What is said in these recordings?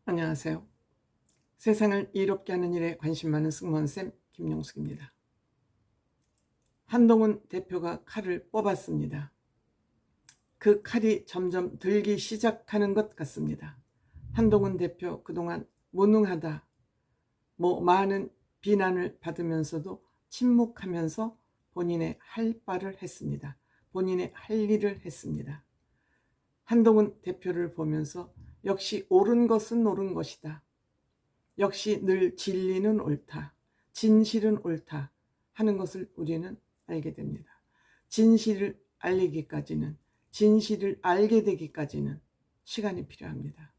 안녕하세요. 세상을 이롭게 하는 일에 관심 많은 승무원쌤 김용숙입니다. 한동훈 대표가 칼을 뽑았습니다. 그 칼이 점점 들기 시작하는 것 같습니다. 한동훈 대표 그동안 무능하다, 많은 비난을 받으면서도 침묵하면서 본인의 할 바를 했습니다. 본인의 할 일을 했습니다. 한동훈 대표를 보면서 역시 옳은 것은 옳은 것이다. 역시 늘 진리는 옳다. 진실은 옳다 하는 것을 우리는 알게 됩니다. 진실을 알리기까지는, 진실을 알게 되기까지는 시간이 필요합니다.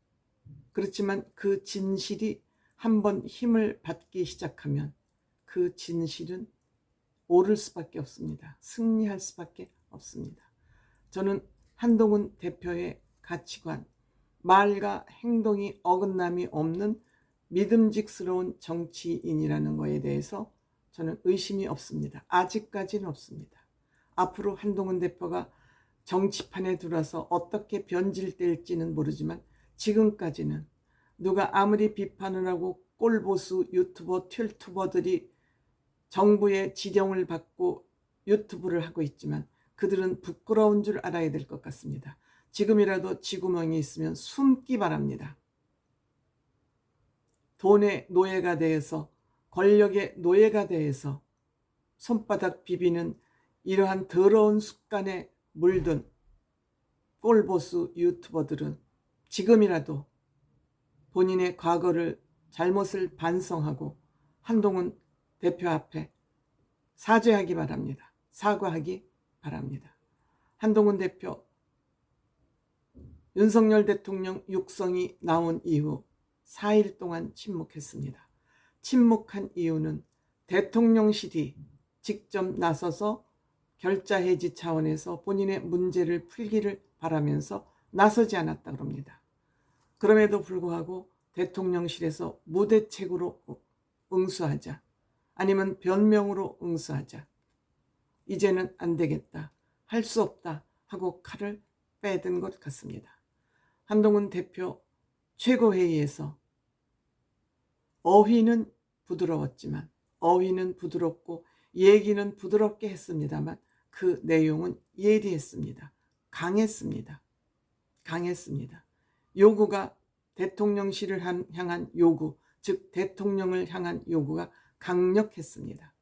그렇지만 그 진실이 한번 힘을 받기 시작하면 그 진실은 옳을 수밖에 없습니다. 승리할 수밖에 없습니다. 저는 한동훈 대표의 가치관, 말과 행동이 어긋남이 없는 믿음직스러운 정치인이라는 것에 대해서 저는 의심이 없습니다. 아직까지는 없습니다. 앞으로 한동훈 대표가 정치판에 들어서 어떻게 변질될지는 모르지만 지금까지는 누가 아무리 비판을 하고 꼴보수 유튜버, 튠투버들이 정부의 지령을 받고 유튜브를 하고 있지만 그들은 부끄러운 줄 알아야 될 것 같습니다. 지금이라도 쥐구멍이 있으면 숨기 바랍니다. 돈의 노예가 되어서, 권력의 노예가 되어서 손바닥 비비는 이러한 더러운 습관에 물든 꼴보수 유튜버들은 지금이라도 본인의 과거를, 잘못을 반성하고 한동훈 대표 앞에 사죄하기 바랍니다. 사과하기 바랍니다. 한동훈 대표, 윤석열 대통령 육성이 나온 이후 4일 동안 침묵했습니다. 침묵한 이유는 대통령실이 직접 나서서 결자 해지 차원에서 본인의 문제를 풀기를 바라면서 나서지 않았다고 합니다. 그럼에도 불구하고 대통령실에서 무대책으로 응수하자, 아니면 변명으로 응수하자, 이제는 안 되겠다, 할 수 없다 하고 칼을 빼든 것 같습니다. 한동훈 대표 최고회의에서 어휘는 부드러웠지만, 어휘는 부드럽고 얘기는 부드럽게 했습니다만 그 내용은 예리했습니다. 강했습니다. 요구가 대통령실을 향한 요구, 즉 대통령을 향한 요구가 강력했습니다.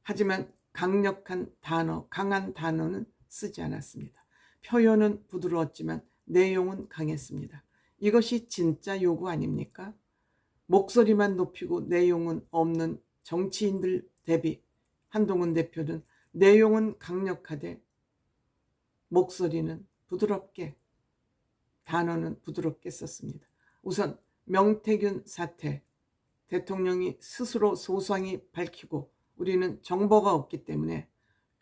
하지만 강력한 단어, 강한 단어는 쓰지 않았습니다. 표현은 부드러웠지만 내용은 강했습니다. 이것이 진짜 요구 아닙니까? 목소리만 높이고 내용은 없는 정치인들 대비 한동훈 대표는 내용은 강력하되 목소리는 부드럽게, 단어는 부드럽게 썼습니다. 우선 명태균 사태, 대통령이 스스로 소상히 밝히고 우리는 정보가 없기 때문에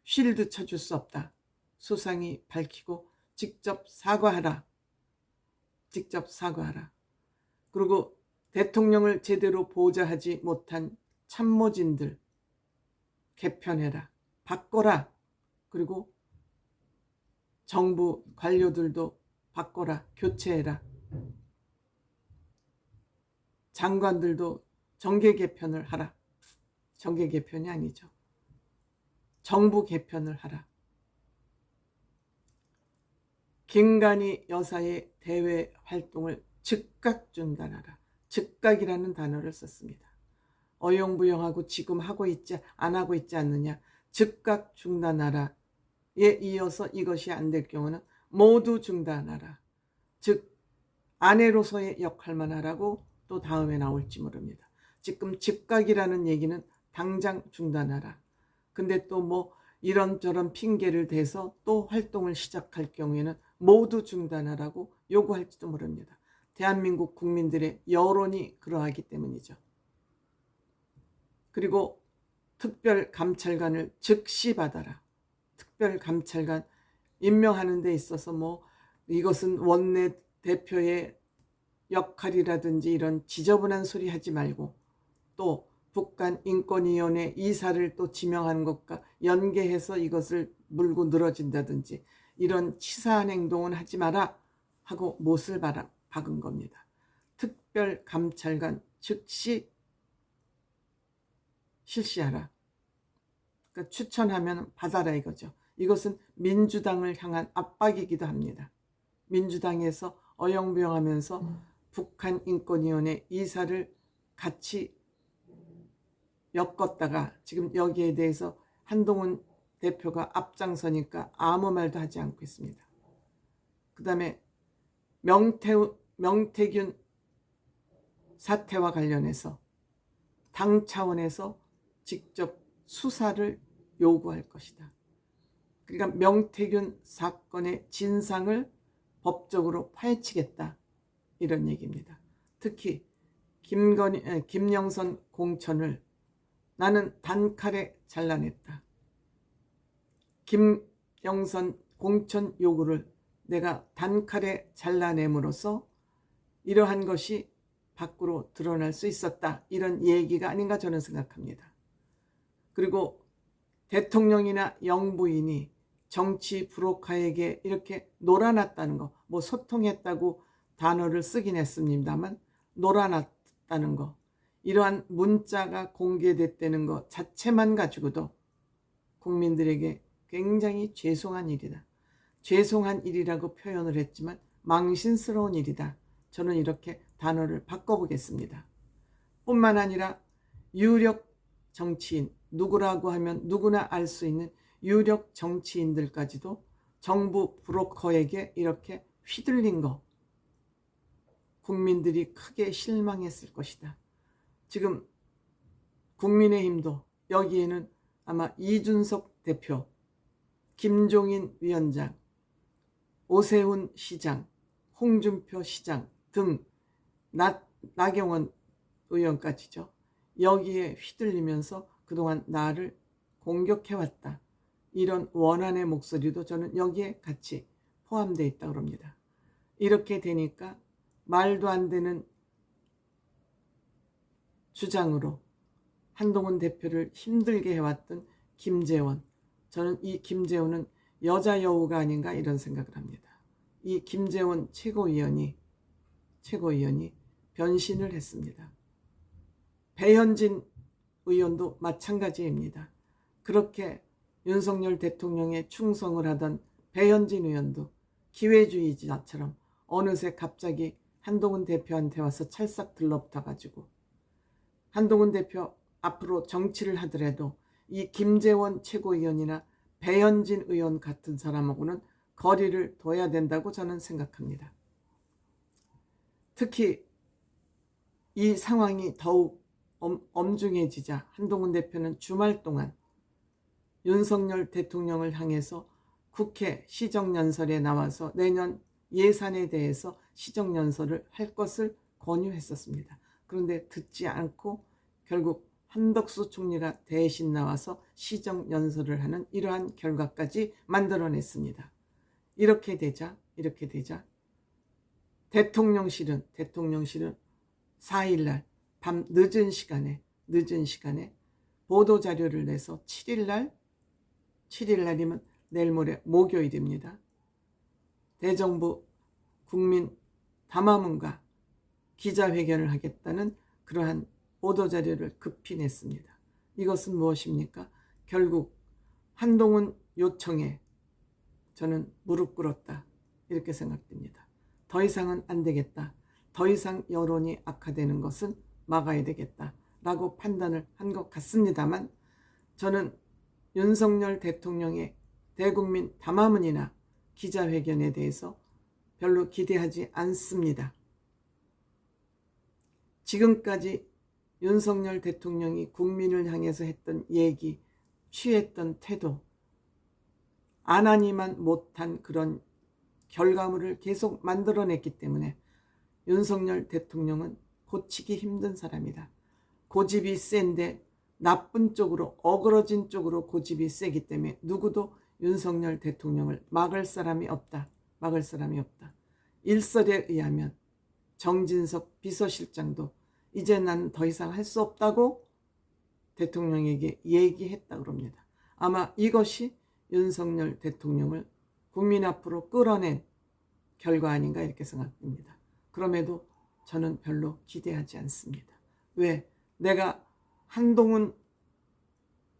쉴드 쳐줄 수 없다. 소상히 밝히고 직접 사과하라. 그리고 대통령을 제대로 보좌하지 못한 참모진들 개편해라, 바꿔라. 그리고 정부 관료들도 바꿔라, 교체해라. 장관들도 정계 개편을 하라. 정계 개편이 아니죠. 정부 개편을 하라. 김건희 여사의 대외 활동을 즉각 중단하라. 즉각이라는 단어를 썼습니다. 어영부영하고 지금 하고 있지 안 하고 있지 않느냐, 즉각 중단하라에 이어서 이것이 안 될 경우는 모두 중단하라. 즉 아내로서의 역할만 하라고 또 다음에 나올지 모릅니다. 지금 즉각이라는 얘기는 당장 중단하라. 근데 또 이런저런 핑계를 대서 또 활동을 시작할 경우에는 모두 중단하라고 요구할지도 모릅니다. 대한민국 국민들의 여론이 그러하기 때문이죠. 그리고 특별감찰관을 즉시 받아라. 특별감찰관 임명하는 데 있어서 이것은 원내대표의 역할이라든지 이런 지저분한 소리 하지 말고, 또 북한인권위원회 이사를 또 지명하는 것과 연계해서 이것을 물고 늘어진다든지 이런 치사한 행동은 하지 마라 하고 못을 박은 겁니다. 특별감찰관 즉시 실시하라. 그러니까 추천하면 받아라 이거죠. 이것은 민주당을 향한 압박이기도 합니다. 민주당에서 어영부영하면서 북한인권위원회 이사를 같이 엮었다가 지금 여기에 대해서 한동훈 대표가 앞장서니까 아무 말도 하지 않고 있습니다. 그 다음에 명태균 사태와 관련해서 당 차원에서 직접 수사를 요구할 것이다. 그러니까 명태균 사건의 진상을 법적으로 파헤치겠다 이런 얘기입니다. 특히 김영선 공천을 나는 단칼에 잘라냈다. 김영선 공천 요구를 내가 단칼에 잘라냄으로써 이러한 것이 밖으로 드러날 수 있었다. 이런 얘기가 아닌가 저는 생각합니다. 그리고 대통령이나 영부인이 정치 브로커에게 이렇게 놀아났다는 거, 뭐 소통했다고 단어를 쓰긴 했습니다만 놀아났다는 거, 이러한 문자가 공개됐다는 것 자체만 가지고도 국민들에게 굉장히 죄송한 일이다. 죄송한 일이라고 표현을 했지만 망신스러운 일이다. 저는 이렇게 단어를 바꿔보겠습니다. 뿐만 아니라 유력 정치인, 누구라고 하면 누구나 알 수 있는 유력 정치인들까지도 정부 브로커에게 이렇게 휘둘린 거 국민들이 크게 실망했을 것이다. 지금 국민의힘도 여기에는 아마 이준석 대표, 김종인 위원장, 오세훈 시장, 홍준표 시장 등 나경원 의원까지죠. 여기에 휘둘리면서 그동안 나를 공격해왔다. 이런 원한의 목소리도 저는 여기에 같이 포함되어 있다고 합니다. 이렇게 되니까 말도 안 되는 주장으로 한동훈 대표를 힘들게 해왔던 김재원, 저는 이 김재원은 여자 여우가 아닌가 이런 생각을 합니다. 이 김재원 최고위원이 변신을 했습니다. 배현진 의원도 마찬가지입니다. 그렇게 윤석열 대통령에 충성을 하던 배현진 의원도 기회주의자처럼 어느새 갑자기 한동훈 대표한테 와서 찰싹 들러붙어가지고 한동훈 대표 앞으로 정치를 하더라도 이 김재원 최고위원이나 배현진 의원 같은 사람하고는 거리를 둬야 된다고 저는 생각합니다. 특히 이 상황이 더욱 엄중해지자 한동훈 대표는 주말 동안 윤석열 대통령을 향해서 국회 시정연설에 나와서 내년 예산에 대해서 시정연설을 할 것을 권유했었습니다. 그런데 듣지 않고 결국 한덕수 총리가 대신 나와서 시정연설을 하는 이러한 결과까지 만들어냈습니다. 이렇게 되자 대통령실은 4일날 밤 늦은 시간에 보도자료를 내서 7일날이면 내일 모레 목요일입니다. 대정부 국민 담화문과 기자회견을 하겠다는 그러한 보도자료를 급히 냈습니다. 이것은 무엇입니까? 결국 한동훈 요청에 저는 무릎 꿇었다 이렇게 생각됩니다. 더 이상은 안 되겠다. 더 이상 여론이 악화되는 것은 막아야 되겠다라고 판단을 한 것 같습니다만 저는 윤석열 대통령의 대국민 담화문이나 기자회견에 대해서 별로 기대하지 않습니다. 지금까지 윤석열 대통령이 국민을 향해서 했던 얘기, 취했던 태도, 안 하니만 못한 그런 결과물을 계속 만들어냈기 때문에 윤석열 대통령은 고치기 힘든 사람이다. 고집이 센데 나쁜 쪽으로, 어그러진 쪽으로 고집이 세기 때문에 누구도 윤석열 대통령을 막을 사람이 없다. 일설에 의하면 정진석 비서실장도 이제 난 더 이상 할 수 없다고 대통령에게 얘기했다고 합니다. 아마 이것이 윤석열 대통령을 국민 앞으로 끌어낸 결과 아닌가 이렇게 생각됩니다. 그럼에도 저는 별로 기대하지 않습니다. 왜? 내가 한동훈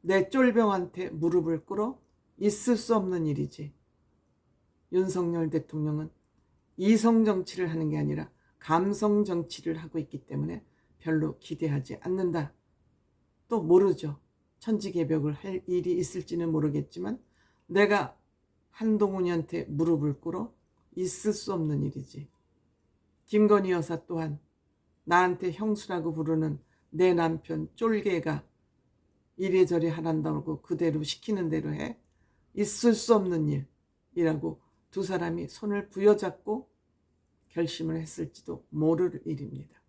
내 쫄병한테 무릎을 꿇어? 있을 수 없는 일이지. 윤석열 대통령은 이성 정치를 하는 게 아니라 감성 정치를 하고 있기 때문에 별로 기대하지 않는다. 또 모르죠. 천지개벽을 할 일이 있을지는 모르겠지만 내가 한동훈이한테 무릎을 꿇어? 있을 수 없는 일이지. 김건희 여사 또한 나한테 형수라고 부르는 내 남편 쫄개가 이래저래 하란다고 그대로 시키는 대로 해? 있을 수 없는 일이라고 두 사람이 손을 부여잡고 결심을 했을지도 모를 일입니다.